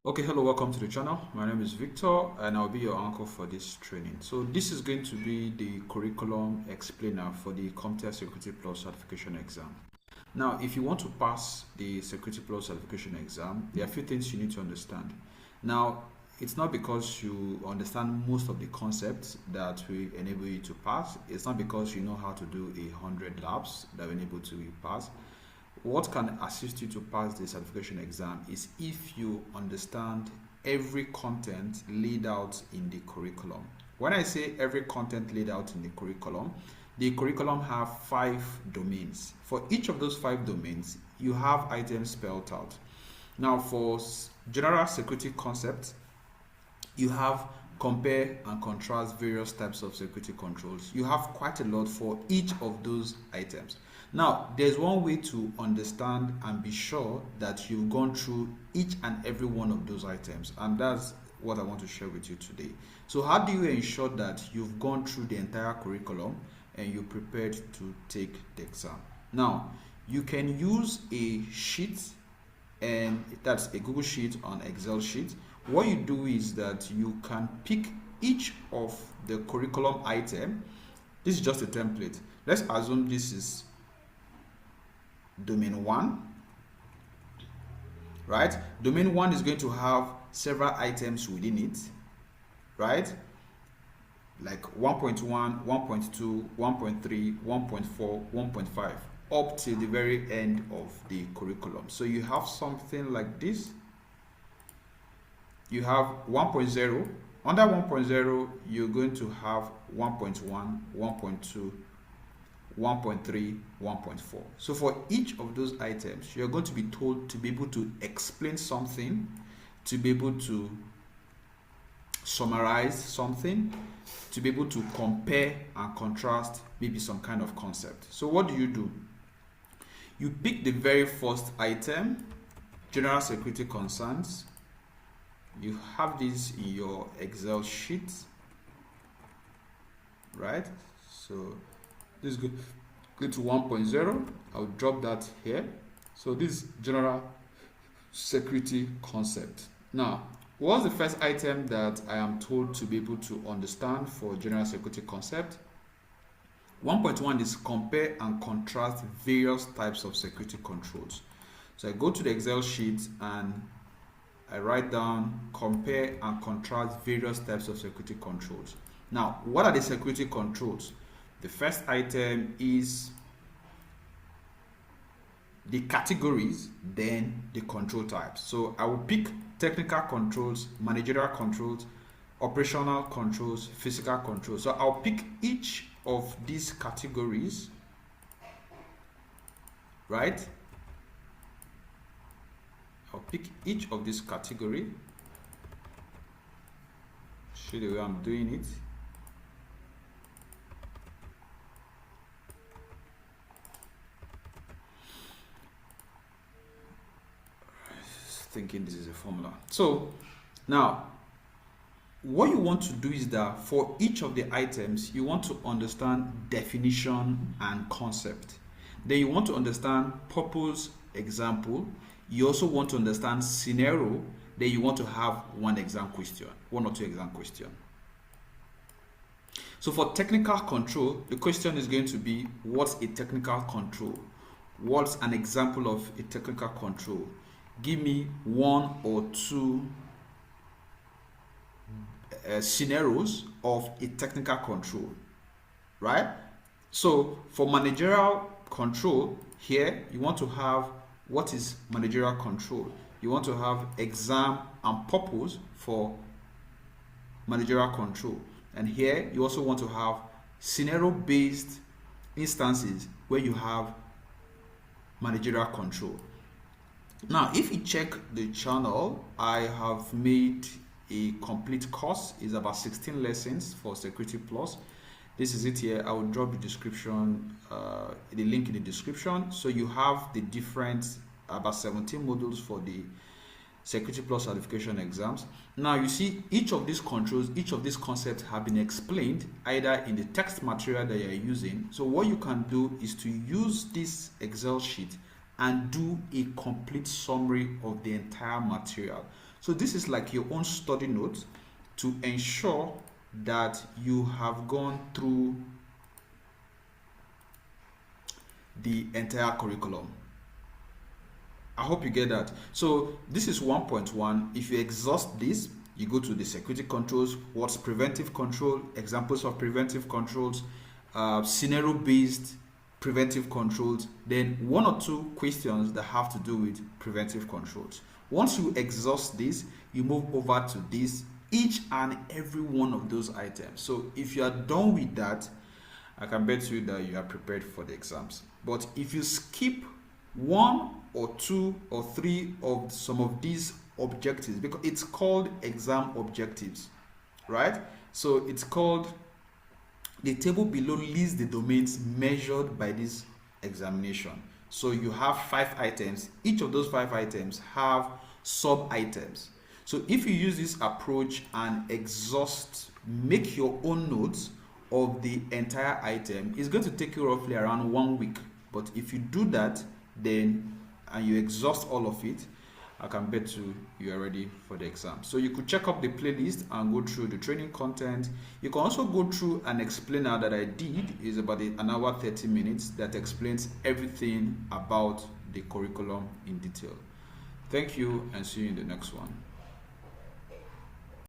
Okay, hello, welcome to the channel. My name is Victor and I'll be your uncle for this training. So this is going to be the curriculum explainer for the CompTIA Security Plus certification exam. Now, if you want to pass the Security Plus certification exam, there are a few things you need to understand. Now, it's not because you understand most of the concepts that will enable you to pass. It's not because you know how to do 100 labs that will enable you to pass. What can assist you to pass the certification exam is if you understand every content laid out in the curriculum. When I say every content laid out in the curriculum have 5 domains. For each of those 5 domains, you have items spelled out. Now, for general security concepts, you have compare and contrast various types of security controls. You have quite a lot for each of those items. Now, there's one way to understand and be sure that you've gone through each and every one of those items, and that's what I want to share with you today. So how do you ensure that you've gone through the entire curriculum and you're prepared to take the exam? Now, you can use a sheet, and that's a Google Sheet on Excel sheet. What you do is that you can pick each of the curriculum item. This is just a template. Let's assume this is domain 1, right? Domain 1 is going to have several items within it, right? Like 1.1, 1.2, 1.3, 1.4, 1.5, up till the very end of the curriculum. So you have something like this. You have 1.0. Under 1.0, you're going to have 1.1, 1.2, 1.3, 1.4. So for each of those items, you're going to be told to be able to explain something, to be able to summarize something, to be able to compare and contrast maybe some kind of concept. So what do? You pick the very first item, general security concerns. You have this in your Excel sheet, right? So this is good. Go to 1.0. I'll drop that here. So this is general security concept. Now, what's the first item that I am told to be able to understand for general security concept? 1.1 is compare and contrast various types of security controls. So I go to the Excel sheet and I write down compare and contrast various types of security controls. Now, what are the security controls? The first item is the categories, then the control types. So I will pick technical controls, managerial controls, operational controls, physical controls. So I'll pick each of these categories, right? I'll pick each of this category. Show the way I'm doing it. Thinking this is a formula. So now what you want to do is that for each of the items you want to understand definition and concept. Then you want to understand purpose, example. You also want to understand scenario. Then you want to have one or two exam question. So for technical control, the question is going to be, what's a technical control? What's an example of a technical control? Give me 1 or 2 scenarios of a technical control, right? So for managerial control, here you want to have, what is managerial control? You want to have exam and purpose for managerial control. And here you also want to have scenario-based instances where you have managerial control. Now, if you check the channel, I have made a complete course. It's about 16 lessons for Security Plus. This is it here. I will drop the description, the link in the description. So you have the different, about 17 modules for the Security Plus certification exams. Now you see each of these controls, each of these concepts have been explained either in the text material that you are using. So what you can do is to use this Excel sheet and do a complete summary of the entire material. So this is like your own study note to ensure that you have gone through the entire curriculum. I hope you get that. So this is 1.1. If you exhaust this, you go to the security controls. What's preventive control? Examples of preventive controls, scenario-based preventive controls, then one or two questions that have to do with preventive controls. Once you exhaust this, you move over to this, each and every one of those items. So if you are done with that, I can bet you that you are prepared for the exams. But if you skip one or two or three of some of these objectives, because it's called exam objectives, right? So it's called, the table below lists the domains measured by this examination. So you have 5 items. Each of those 5 items have sub items. So if you use this approach and exhaust, make your own notes of the entire item, it's going to take you roughly around 1 week. But if you do that, then and you exhaust all of it, I can bet you are ready for the exam. So you could check up the playlist and go through the training content. You can also go through an explainer that I did, is about an hour 30 minutes, that explains everything about the curriculum in detail. Thank you, and see you in the next one.